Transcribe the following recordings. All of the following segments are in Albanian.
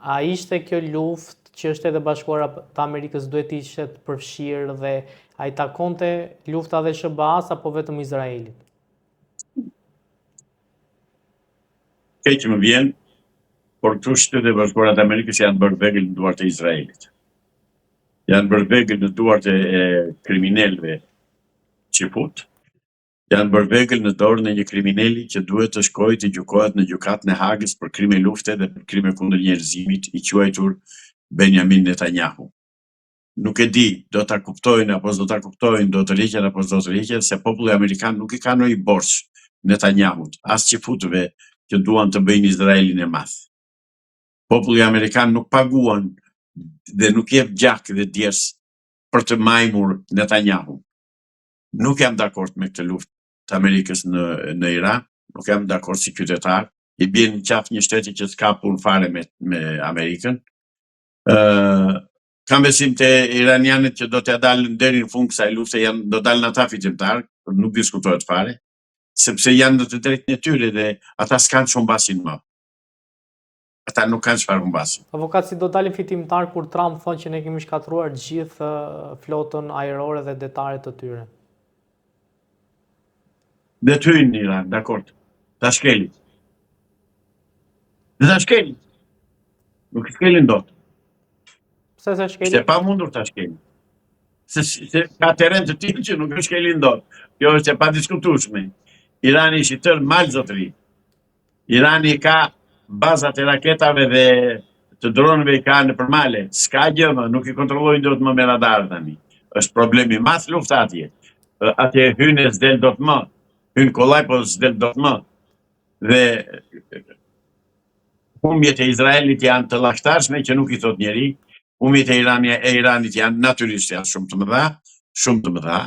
A ishte kjo luftë që Shtetet e Bashkuara të Amerikës duhet ishte të përfshirë dhe a i takonte lufta dhe SBA-s apo vetëm Izraelit? Keq më vjen, por këtu Shtetet e Bashkuara të Amerikës janë bërë vegël në duart e Izraelit. Janë bërë vegël në duart e kriminelëve qifut, janë bërë vegël në dorën e një krimineli që duhet të shkojë të gjykohet në gjykatën e Hagës për krime lufte dhe për krime kundër njerëzimit, i quajtur Benjamin Netanyahu. Nuk e di, do ta kuptojnë apo do ta kuptojnë, do të rriqen apo do të rriqen, se populli amerikan nuk i ka ndonjë borxh Netanyahut, as qifutëve që duan të bëjnë Izraelin e madh. Populli amerikan nuk paguan dhe nuk jep gjak dhe djes për të majmur Netanyahu. Nuk jam dakord me këtë luftë të Amerikës në Iran, nuk jam dakord si qytetar, i bjen qafë një shteti që s'ka punë fare me Amerikën. Kam besim të iranianët që do t'ja dalën deri në fund kësaj lufte, do dalën ata fitimtar, nuk diskutohet fare, sepse janë në të drejtën e tyre dhe ata s'kanë shumë basin më. Ata nuk kanë çfarë humbasin. Avokat, si do dalin fitimtar kur Trump thonë që ne kemi shkatruar gjithë flotën ajrore dhe detare të tyre? Dhe të hyjnë në Iran, dakord. Ta shkelin. Dhe ta shkelin. Nuk shkelin dot. Pse se shkelin? Ishte pa mundur ta shkelin. Se ka terren të tillë që nuk e shkelin dot. Kjo është e padiskutueshme. Irani është i tërë mal zotëri. Irani ka bazat e raketave dhe të dronëve i ka në përmale. S'ka gjë më, nuk i kontrollojnë dot më me radar tani. Është problemi mas lufta atje. Atje hynë e s'del dot më. Hynë kollaj, po s'del dot më. Dhe humbjet e Izraelit janë të llashtarshme që nuk i thot njeri. Humbjet e Iranit janë natyrisht janë shumë të mëdha.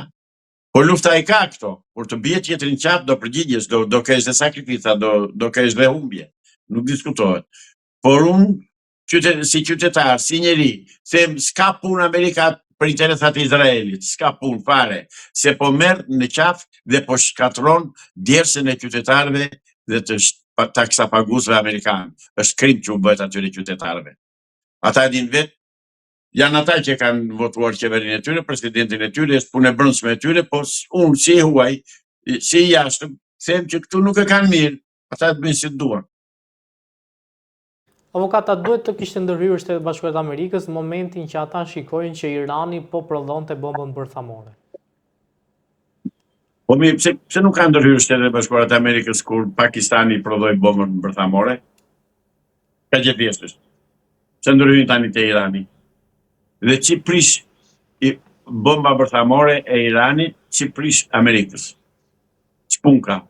Por lufta i ka këto, kur të bie tjetrin qaf do përgjigjesh, do kesh dhe sakrifica, do kesh dhe humbje. Nuk diskutohet. Por unë si qytetar, si njeri, them s'ka punë Amerika për interesat e Izraelit, s'ka punë fare, se po merr në qaf dhe po shkatron djersën e qytetarëve dhe të taksapaguesve amerikanë. Është krim që u bëhet atyre qytetarëve. Ata din vetë, janë ata që kanë votuar qeverinë e tyre, presidentin e tyre, është punë e brendshme e tyre, po unë si huaj, si jashtëm, them që këtu nuk e kanë mirë, ata të bëjnë si duan. Avokata, duhet të kishte ndërhyrë Shtetet Bashkuara të Amerikës në momentin që ata shikojnë që Irani po prodhonte bombën bërthamore. Po mirë, pse nuk kanë ndërhyrë Shtetet Bashkuara të Amerikës kur Pakistani prodhoi bombën bërthamore? Ka gjë thjeshtë. Pse ndërhyjnë tani te Irani? Dhe që prish bomba bërthamore e Iranit, që prish Amerikës. Që pun ka?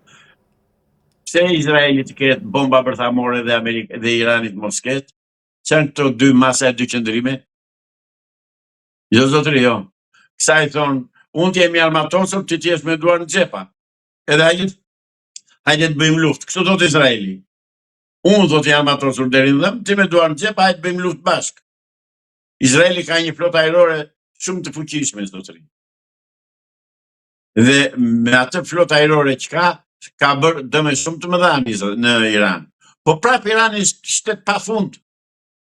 Pse Izraeli të ketë bomba bërthamore dhe Iranit mos ketë? Çan këto dy masa e dy qëndrime? Jo zotëri, jo. Kësaj thonë, unë t'jemi armatosur, ti t'jesh me duar në xhepa. Edhe hajde të bëjmë luftë. Kështu thot Izraeli. Unë do t'jam armatosur deri në dhëm, ti me duar në xhep, hajde bëjmë luftë bashkë. Izraeli ka një flotë ajrore shumë të fuqishme, zotëri. Dhe me atë flotë ajrore që ka bërë dëme shumë të mëdha në Iran. Po prap Irani është shtet pafund,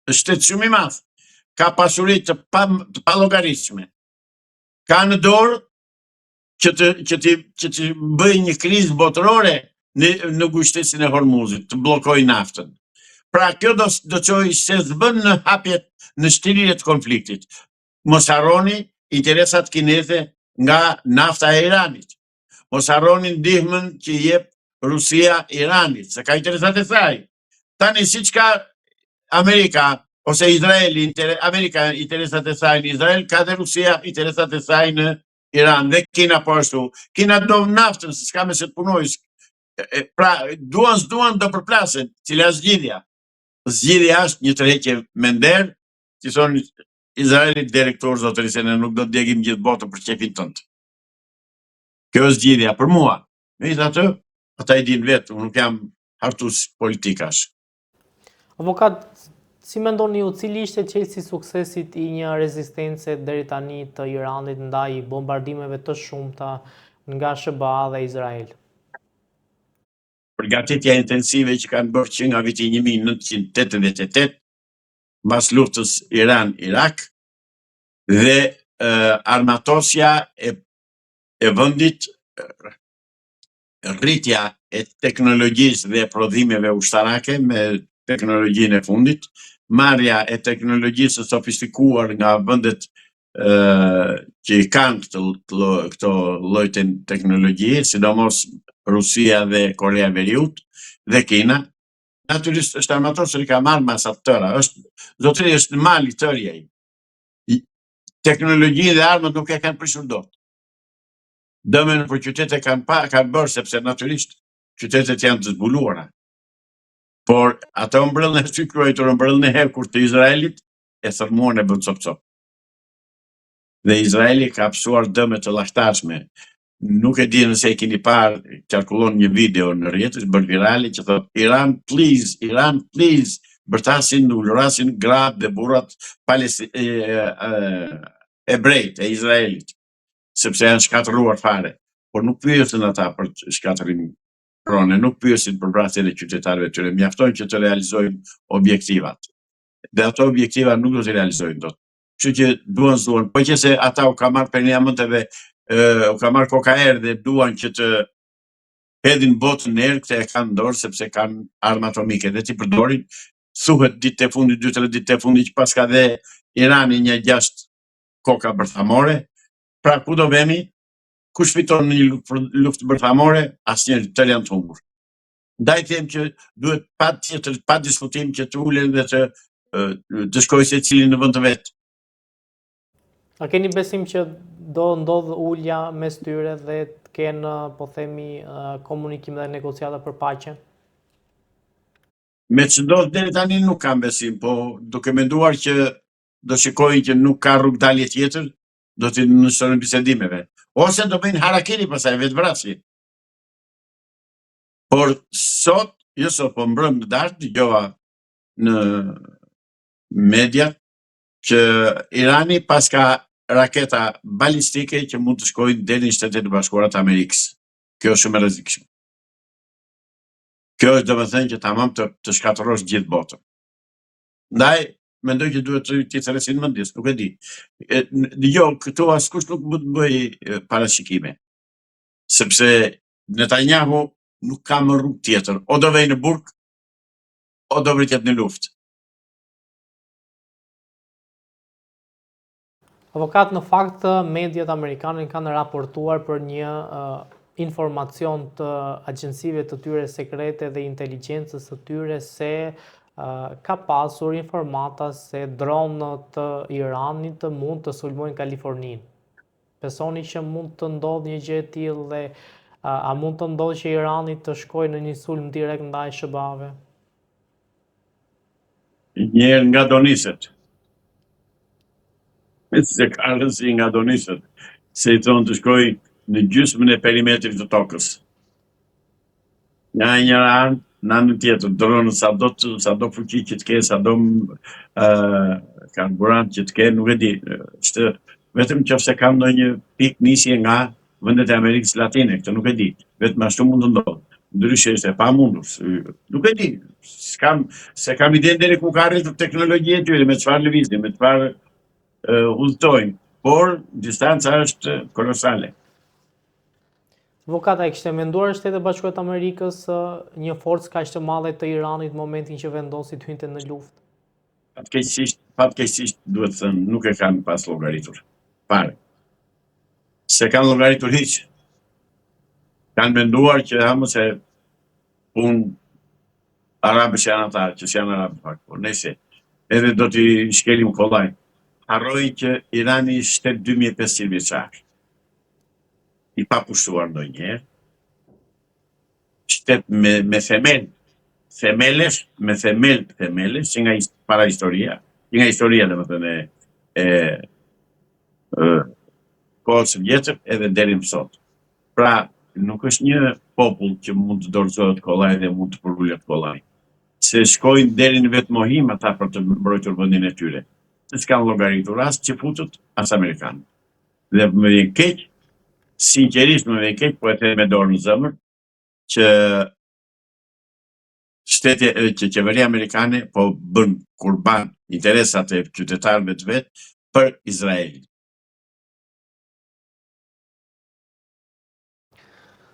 është shtet shumë i madh. Ka pasuri të pallogaritshme. Ka në dorë që të bëjë një krizë botërore në gushtesin e Hormuzit, të bllokojë naftën. Pra kjo do çojë se zbën në hapjet në shtirje të konfliktit. Mos harroni interesat kineze nga nafta e Iranit. Mos harroni ndihmën që jep Rusia Iranit, se ka interesat e saj. Tani siç ka Amerika ose Izraeli, Amerika interesat e saj në Izrael, ka dhe Rusia interesat e saj në Iran dhe Kina po ashtu. Kina do naftën, se s'ka me se të punojë. Pra, duan do përplasen, cila zgjidhja. Zgjidhja është një tërheqje me nder, që thonë Izraelit direktor zotëri se ne nuk do të djegim gjithë botën për qefin tënd. Kjo është zgjidhja për mua. Megjithatë, ata i din vetë, unë nuk jam hartus politikash. Avokat, si mendoni ju, cili ishte qelsi suksesit i një rezistence deri tani të Iranit ndaj bombardimeve të shumta nga SBA dhe Izrael? Përgatitja intensive që kanë bërë që nga viti 1988 mbas luftës Iran-Irak dhe armatosja e vendit, rritja e teknologjisë dhe prodhimeve ushtarake me teknologjinë e fundit, marrja e teknologjisë së sofistikuar nga vendet që i kanë këto lloj teknologjie, sidomos Rusia dhe Korea e Veriut dhe Kina. Natyrisht është armatosur i ka marrë masa të tëra, zotëri është mal i tërë ai. Teknologjinë dhe armët nuk e kanë prishur dot. Dëmen për qytetet kanë bërë, sepse natyrisht qytetet janë të zbuluara. Por ato ëmbrëllën e shkruajtur, ëmbrëllën e hekur të Izraelit e thërmuan e bën cop-cop. Dhe Izraeli ka hapësuar dëme të llashtarshme. Nuk e di nëse e keni parë, qarkullon një video në rrjetet, bën virale që thotë Iran please, bërtasin, ulurasin gratë dhe burrat ebrejt e Izraelit, sepse janë shkatëruar fare, por nuk pyesin ata për shkatërim prone, nuk pyesin për vrasjen e qytetarëve tyre, mjafton që të realizojnë objektivat. Dhe ato objektiva nuk do të realizojnë dot. Kështu që duan, po që se ata u ka marrë periudhave, u ka marrë kokaer dhe duan që të hedhin botën në erë, këtë e kanë dorë sepse kanë armë atomike dhe ti përdorin, thuhet ditë e fundit, 2-3 ditë e fundit që pas ka dhe Irani një 6 koka bërthamore, pra ku do vemi, kush fiton në një luftë bërthamore, asnjëri, tërë janë të humbur. Ndaj them që duhet pa diskutim që të ulen dhe të shkojë secili në vend të vet. A keni besim që do ndodh ulja mes tyre dhe të kenë, po themi, komunikim dhe negociata për paqe? Me që ndodh deri tani nuk kam besim, po duke menduar që do shikojnë që nuk ka rrugë dalje tjetër, do të nisojnë bisedimeve. Ose do bëjnë harakiri pasaj vetvrasje. Por sot, po mbrëm në darkë, dëgjova në media që Irani pas ka raketa balistike që mund të shkojnë deri në Shtetet e Bashkuara të Amerikës. Kjo është shumë e rrezikshme. Kjo është domethënë që tamam të shkatërrosh gjithë botën. Ndaj, mendoj që duhet të thërresin mendjes, nuk e di. Këtu askush nuk mund të bëj parashikime. Sepse Netanyahu nuk ka më rrugë tjetër. O do vej në burg, o do vritet në luftë. Avokat, në fakt, mediat amerikane kanë raportuar për një informacion të agjensive të tyre sekrete dhe inteligjencës të tyre se ka pasur informata se dronët të Iranit mund të sulmojnë Kaliforninë. Besoni që mund të ndodhë një gjë e tillë dhe a mund të ndodhë që Irani të shkojë në një sulm direkt ndaj SBA-ve? Njerë nga do niset. Se ka rëndësi nga do niset, se i thonë të shkoj në gjysmën e perimetrit të tokës. Nga njëra anë, në anën tjetër, dronët sa do fuqi që të ke, sa do karburant që të ke, nuk e di. Vetëm qofse kam ndonjë pikë nisje nga vendet e Amerikës Latine, këtë nuk e di. Vetëm ashtu mund të ndodhë. Ndryshe është e pamundur. Nuk e di. Se kam ide deri ku ka arritur teknologjia e tyre, me çfarë lëvizje, me çfarë udhtojnë, por distanca është kolosale. Avokata, e kishte menduar Shtetet e Bashkuara të Amerikës një forcë kaq të madhe të Iranit në momentin që vendosi të hynte në luftë? Fatkeqësisht duhet thënë, nuk e kanë pas llogaritur. Pare. Se kanë llogaritur hiç. Kanë menduar që se punë arabësh janë ata, që janë arabë fakt, por nëse edhe do t'i shkelim kollaj. Harroj që Irani është shtet 2500 vjeçar. I papushtuar ndonjëherë. Shtet me themelesh, që nga para historia, që nga historia domethënë kohës së vjetër edhe deri më sot. Pra, nuk është një popull që mund të dorëzohet kollaj dhe mund të përullet kollaj. Se shkojnë deri në vetë mohim ata për të mbrojtur vendin e tyre. Se s'kan llogaritur as që futët, as amerikanë. Dhe më vjen keq, sinqerisht më vjen keq, po e them me dorë në zemër, që qeveria amerikane po bën kurban interesat e qytetarëve të vet për Izraelin.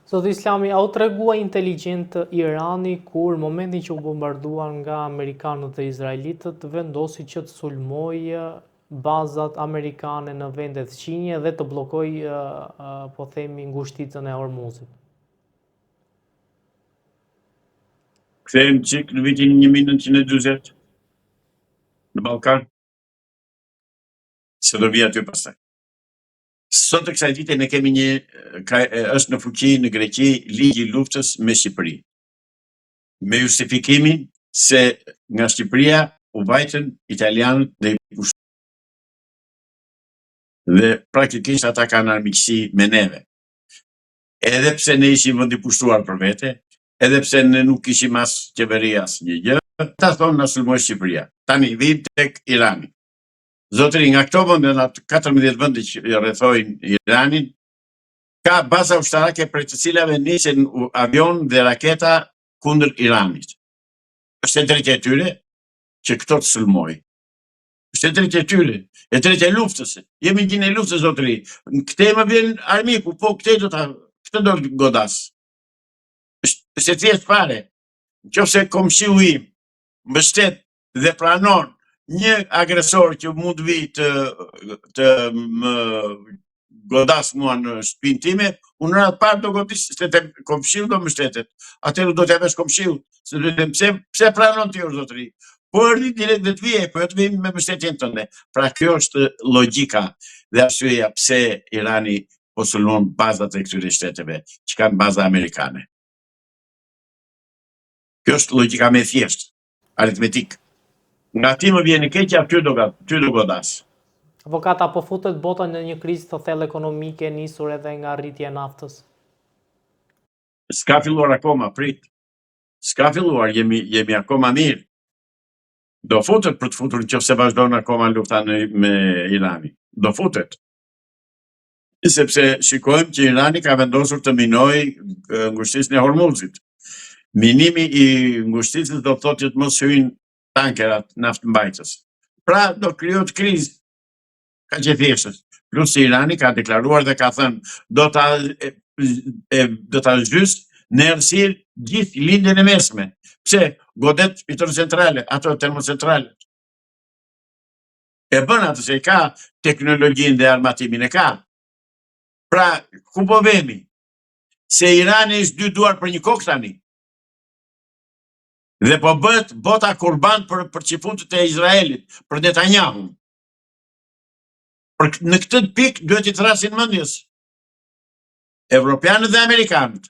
Zoti Islami, a u tregua inteligjent Irani kur momentin që u bombarduar nga amerikanët dhe izraelitët vendosi që të sulmojë bazat amerikane në vendet qinje dhe të bllokoj po themi ngushticën e Hormuzit? Kthehemi çik në vitin 1940 në Ballkan. Se do vi aty pastaj. Sot të kësaj dite ne kemi është në fuqi në Greqi ligji i luftës me Shqipërinë. Me justifikimin se nga Shqipëria u vajtën italianët dhe dhe praktikisht ata kanë armiqësi me neve. Edhe pse ne ishim vend i pushtuar për vete, edhe pse ne nuk kishim as qeveri as një gjë, ta thonë na sulmoi Shqipëria. Tani vim tek Irani. Zotëri, nga këto vende, nga 14 vende që rrethojnë Iranin, ka baza ushtarake për të cilave nisen avion dhe raketa kundër Iranit. Është e drejtë e tyre që këto të sulmoj. Është e drejtë e tyre, e drejtë e luftës. Jemi gjin e luftës, zotëri. Këte më vjen armiku, po këte do godas. Është e thjesht fare. Nëse komshiu im mbështet dhe pranon një agresor që mund vi të më godas mua në shtëpinë time, unë në atë parë do godis, se të komshiu do më shtetet. Atëherë do t'ja vesh komshiu, se do të them pse pranon ti, zotëri? Po erdhi direkt dhe të vije, po të vim me mbështetjen tënde. Pra kjo është logjika dhe arsyeja pse Irani po sulmon bazat e këtyre shteteve që kanë baza amerikane. Kjo është logjika me thjesht, aritmetik. Nga ti më vjen i keq, aty do godas. Avokata, po futet bota në një krizë të thellë ekonomike nisur edhe nga rritja e naftës? S'ka filluar akoma, prit. S'ka filluar, jemi akoma mirë. Do futet për të futur nëse vazhdon akoma lufta me Irani. Do futet. Sepse shikojmë që Irani ka vendosur të minojë ngushticën e Hormuzit. Minimi i ngushticës do thotë që të mos hyjnë tankerat naftëmbajtës. Pra do krijohet krizë. Ka që thjesht. Plus Irani ka deklaruar dhe ka thënë do ta zgjysë në errësirë gjithë lindjen e mesme. Pse? Godet hidrocentrale, ato termocentrale. E bën atë se ka teknologjinë dhe armatimin e ka. Pra, ku po vemi? Se Irani është dy duar për një kokë tani. Dhe po bëhet bota kurban për çifutët e Izraelit, për Netanyahu. Në këtë pikë duhet i thrasin mendjes evropianët dhe amerikanët.